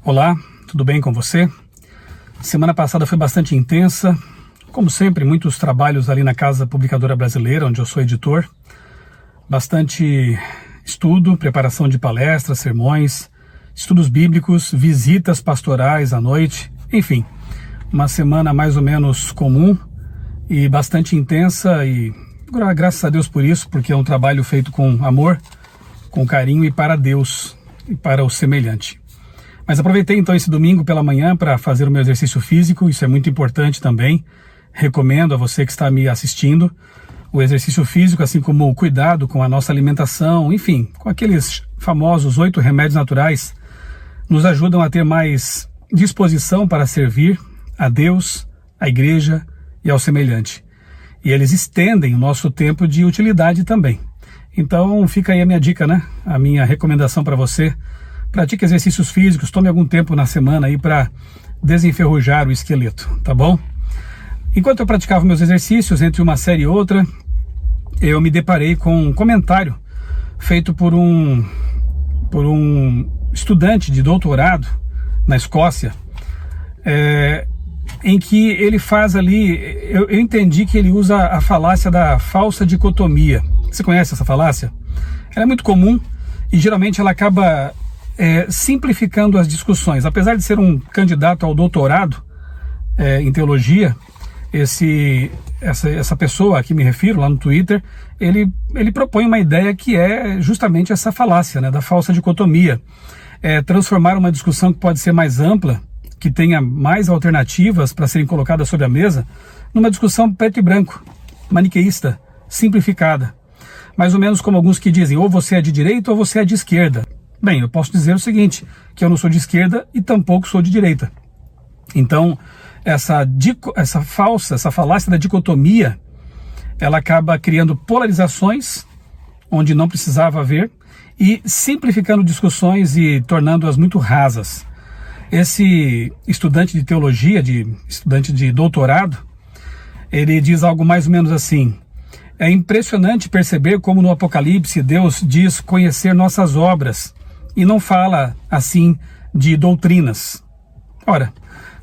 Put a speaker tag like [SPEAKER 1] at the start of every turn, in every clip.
[SPEAKER 1] Olá, tudo bem com você? Semana passada foi bastante intensa, como sempre, muitos trabalhos ali na Casa Publicadora Brasileira, onde eu sou editor, bastante estudo, preparação de palestras, sermões, estudos bíblicos, visitas pastorais à noite, enfim, uma semana mais ou menos comum e bastante intensa e graças a Deus por isso, porque é um trabalho feito com amor, com carinho e para Deus e para o semelhante. Mas aproveitei então esse domingo pela manhã para fazer o meu exercício físico, isso é muito importante também. Recomendo a você que está me assistindo o exercício físico, assim como o cuidado com a nossa alimentação, enfim, com aqueles famosos 8 remédios naturais, nos ajudam a ter mais disposição para servir a Deus, a igreja e ao semelhante. E eles estendem o nosso tempo de utilidade também. Então fica aí a minha dica, né? A minha recomendação para você. Pratique exercícios físicos, tome algum tempo na semana aí para desenferrujar o esqueleto, tá bom? Enquanto eu praticava meus exercícios, entre uma série e outra, eu me deparei com um comentário feito por um estudante de doutorado na Escócia, em que ele faz ali, eu entendi que ele usa a falácia da falsa dicotomia. Você conhece essa falácia? Ela é muito comum e geralmente ela acaba simplificando as discussões. Apesar de ser um candidato ao doutorado em teologia, essa pessoa a que me refiro lá no Twitter, ele propõe uma ideia que é justamente essa falácia, né, da falsa dicotomia. Transformar uma discussão que pode ser mais ampla, que tenha mais alternativas para serem colocadas sobre a mesa, numa discussão preto e branco, maniqueísta, simplificada. Mais ou menos como alguns que dizem, ou você é de direita ou você é de esquerda. Bem, eu posso dizer o seguinte, que eu não sou de esquerda e tampouco sou de direita. Então, essa falácia da dicotomia, ela acaba criando polarizações onde não precisava haver e simplificando discussões e tornando-as muito rasas. Esse estudante de teologia, estudante de doutorado, ele diz algo mais ou menos assim: é impressionante perceber como no Apocalipse Deus diz conhecer nossas obras e não fala assim de doutrinas. Ora,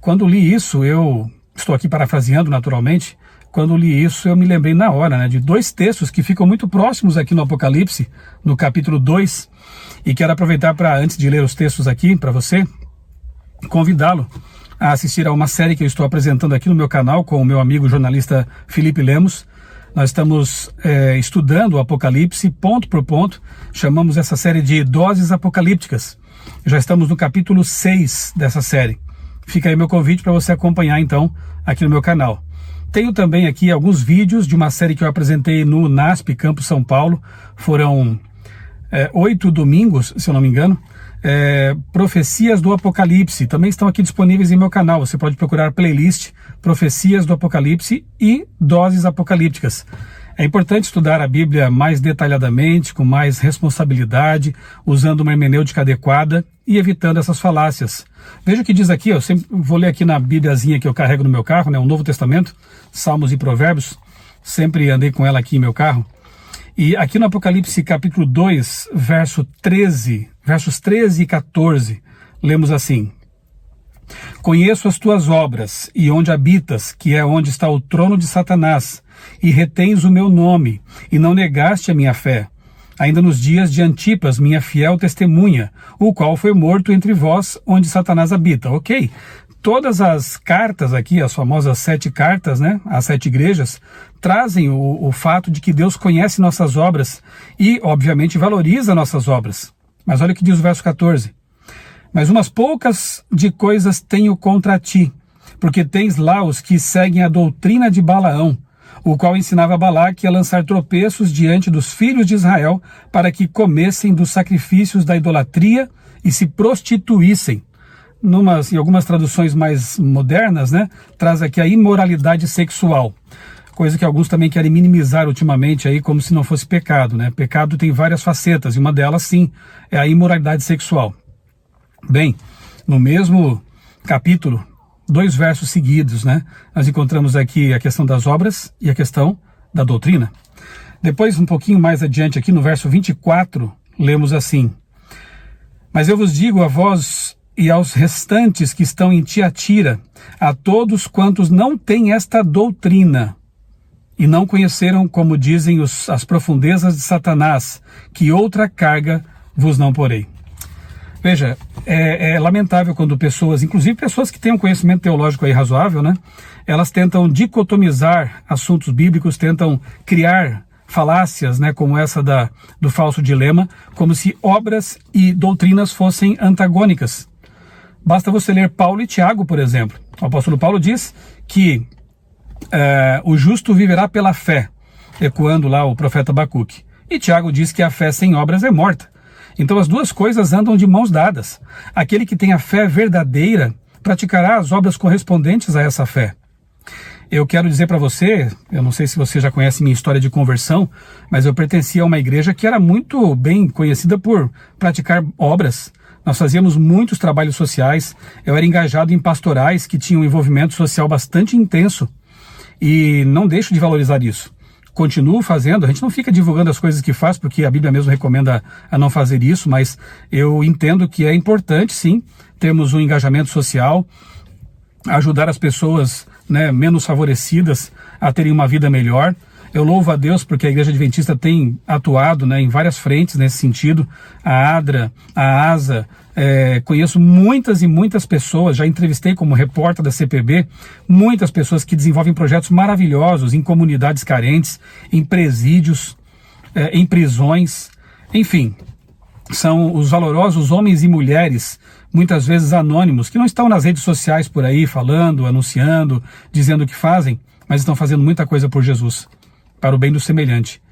[SPEAKER 1] quando li isso, eu estou aqui parafraseando naturalmente, quando li isso eu me lembrei na hora, né, de 2 textos que ficam muito próximos aqui no Apocalipse, no capítulo 2, e quero aproveitar para, antes de ler os textos aqui para você, convidá-lo a assistir a uma série que eu estou apresentando aqui no meu canal com o meu amigo jornalista Felipe Lemos. Nós estamos estudando o Apocalipse ponto por ponto, chamamos essa série de Doses Apocalípticas. Já estamos no capítulo 6 dessa série. Fica aí meu convite para você acompanhar então aqui no meu canal. Tenho também aqui alguns vídeos de uma série que eu apresentei no NASP, Campus São Paulo. Foram 8 domingos, se eu não me engano. Profecias do Apocalipse, também estão aqui disponíveis em meu canal. Você pode procurar playlist Profecias do Apocalipse e Doses Apocalípticas. É importante estudar a Bíblia mais detalhadamente, com mais responsabilidade, usando uma hermenêutica adequada e evitando essas falácias. Veja o que diz aqui, eu sempre vou ler aqui na Bíbliazinha que eu carrego no meu carro, né, o Novo Testamento, Salmos e Provérbios, sempre andei com ela aqui em meu carro. E aqui no Apocalipse capítulo 2, versos 13 e 14, lemos assim: conheço as tuas obras e onde habitas, que é onde está o trono de Satanás, e retens o meu nome, e não negaste a minha fé, ainda nos dias de Antipas, minha fiel testemunha, o qual foi morto entre vós, onde Satanás habita. Ok? Todas as cartas aqui, as famosas 7 cartas, né, as 7 igrejas, trazem o fato de que Deus conhece nossas obras e, obviamente, valoriza nossas obras. Mas olha o que diz o verso 14. Mas umas poucas de coisas tenho contra ti, porque tens lá os que seguem a doutrina de Balaão, o qual ensinava Balaque a lançar tropeços diante dos filhos de Israel para que comessem dos sacrifícios da idolatria e se prostituíssem. Em algumas traduções mais modernas, né, traz aqui a imoralidade sexual, coisa que alguns também querem minimizar ultimamente aí como se não fosse pecado, né? Pecado tem várias facetas e uma delas, sim, é a imoralidade sexual. Bem, no mesmo capítulo, 2 versos seguidos, né, nós encontramos aqui a questão das obras e a questão da doutrina. Depois, um pouquinho mais adiante aqui no verso 24, lemos assim: mas eu vos digo a vós e aos restantes que estão em Tiatira, a todos quantos não têm esta doutrina, e não conheceram, como dizem as profundezas de Satanás, que outra carga vos não porei. Veja, é lamentável quando pessoas, inclusive pessoas que têm um conhecimento teológico aí razoável, né? Elas tentam dicotomizar assuntos bíblicos, tentam criar falácias, né, como essa do falso dilema, como se obras e doutrinas fossem antagônicas. Basta você ler Paulo e Tiago, por exemplo. O apóstolo Paulo diz que o justo viverá pela fé, ecoando lá o profeta Abacuque. E Tiago diz que a fé sem obras é morta. Então as duas coisas andam de mãos dadas. Aquele que tem a fé verdadeira praticará as obras correspondentes a essa fé. Eu quero dizer para você, eu não sei se você já conhece minha história de conversão, mas eu pertencia a uma igreja que era muito bem conhecida por praticar obras. Nós fazíamos muitos trabalhos sociais, eu era engajado em pastorais que tinham um envolvimento social bastante intenso e não deixo de valorizar isso. Continuo fazendo, a gente não fica divulgando as coisas que faz, porque a Bíblia mesmo recomenda a não fazer isso, mas eu entendo que é importante, sim, termos um engajamento social, ajudar as pessoas, né, menos favorecidas a terem uma vida melhor. Eu louvo a Deus porque a Igreja Adventista tem atuado, né, em várias frentes nesse sentido. A ADRA, a ASA, conheço muitas e muitas pessoas, já entrevistei como repórter da CPB, muitas pessoas que desenvolvem projetos maravilhosos em comunidades carentes, em presídios, em prisões, enfim. São os valorosos homens e mulheres, muitas vezes anônimos, que não estão nas redes sociais por aí falando, anunciando, dizendo o que fazem, mas estão fazendo muita coisa por Jesus, para o bem do semelhante.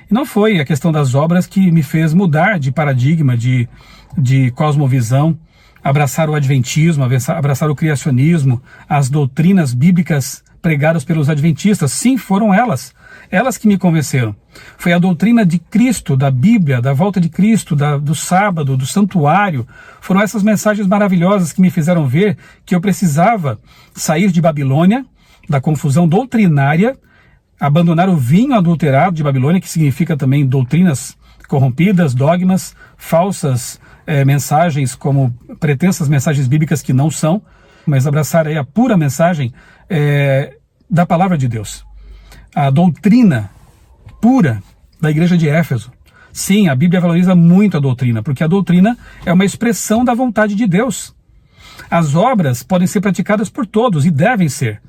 [SPEAKER 1] E não foi a questão das obras que me fez mudar de paradigma, de cosmovisão, abraçar o adventismo, abraçar o criacionismo, as doutrinas bíblicas pregadas pelos adventistas. Sim, foram elas que me convenceram. Foi a doutrina de Cristo, da Bíblia, da volta de Cristo, do sábado, do santuário. Foram essas mensagens maravilhosas que me fizeram ver que eu precisava sair de Babilônia, da confusão doutrinária, abandonar o vinho adulterado de Babilônia, que significa também doutrinas corrompidas, dogmas, falsas mensagens, como pretensas mensagens bíblicas que não são, mas abraçar aí a pura mensagem da palavra de Deus. A doutrina pura da igreja de Éfeso. Sim, a Bíblia valoriza muito a doutrina, porque a doutrina é uma expressão da vontade de Deus. As obras podem ser praticadas por todos e devem ser,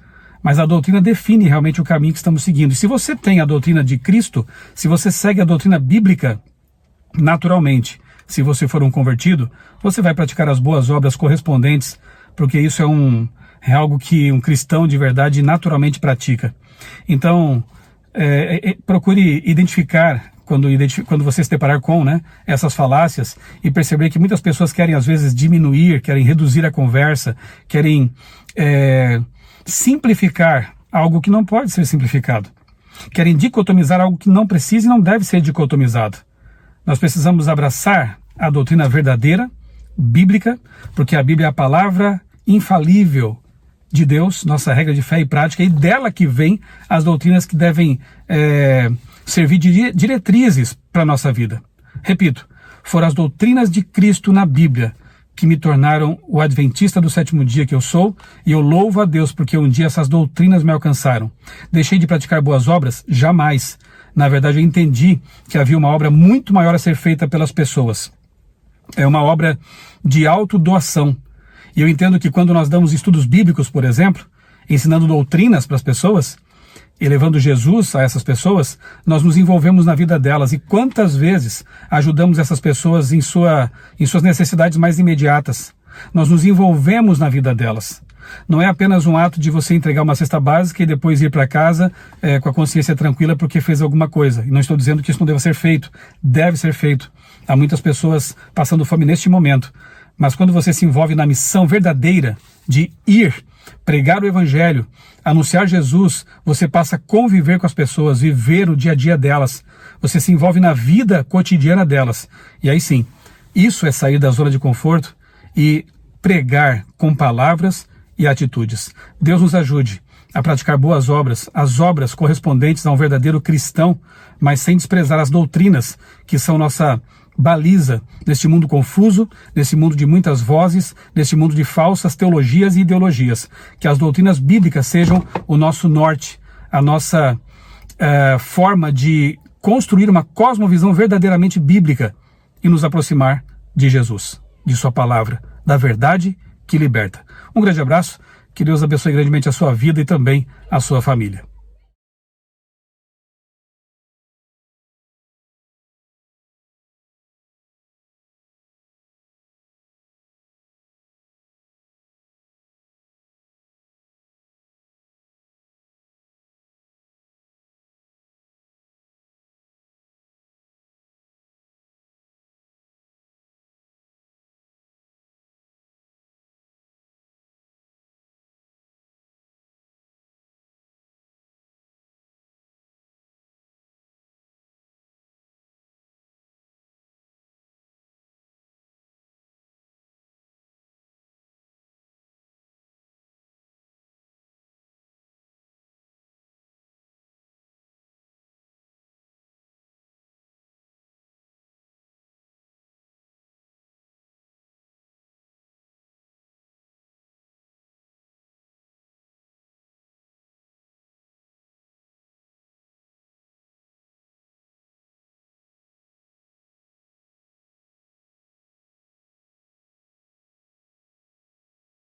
[SPEAKER 1] mas a doutrina define realmente o caminho que estamos seguindo. E se você tem a doutrina de Cristo, se você segue a doutrina bíblica, naturalmente, se você for um convertido, você vai praticar as boas obras correspondentes, porque isso é algo que um cristão de verdade naturalmente pratica. Então, procure identificar, quando você se deparar com, né, essas falácias, e perceber que muitas pessoas querem às vezes diminuir, querem reduzir a conversa, querem simplificar algo que não pode ser simplificado. Querem dicotomizar algo que não precisa e não deve ser dicotomizado. Nós precisamos abraçar a doutrina verdadeira, bíblica, porque a Bíblia é a palavra infalível de Deus, nossa regra de fé e prática, e dela que vem as doutrinas que devem servir de diretrizes para a nossa vida. Repito, foram as doutrinas de Cristo na Bíblia que me tornaram o adventista do sétimo dia que eu sou, e eu louvo a Deus porque um dia essas doutrinas me alcançaram. Deixei de praticar boas obras? Jamais. Na verdade, eu entendi que havia uma obra muito maior a ser feita pelas pessoas. É uma obra de autodoação. E eu entendo que quando nós damos estudos bíblicos, por exemplo, ensinando doutrinas para as pessoas, elevando Jesus a essas pessoas, nós nos envolvemos na vida delas. E quantas vezes ajudamos essas pessoas em suas necessidades mais imediatas? Nós nos envolvemos na vida delas. Não é apenas um ato de você entregar uma cesta básica e depois ir para casa com a consciência tranquila porque fez alguma coisa. E não estou dizendo que isso não deva ser feito. Deve ser feito. Há muitas pessoas passando fome neste momento. Mas quando você se envolve na missão verdadeira de ir, pregar o Evangelho, anunciar Jesus, você passa a conviver com as pessoas, viver o dia a dia delas. Você se envolve na vida cotidiana delas. E aí sim, isso é sair da zona de conforto e pregar com palavras e atitudes. Deus nos ajude a praticar boas obras, as obras correspondentes a um verdadeiro cristão, mas sem desprezar as doutrinas que são nossa baliza neste mundo confuso, nesse mundo de muitas vozes, nesse mundo de falsas teologias e ideologias. Que as doutrinas bíblicas sejam o nosso norte, a nossa forma de construir uma cosmovisão verdadeiramente bíblica e nos aproximar de Jesus, de sua palavra, da verdade que liberta. Um grande abraço, que Deus abençoe grandemente a sua vida e também a sua família.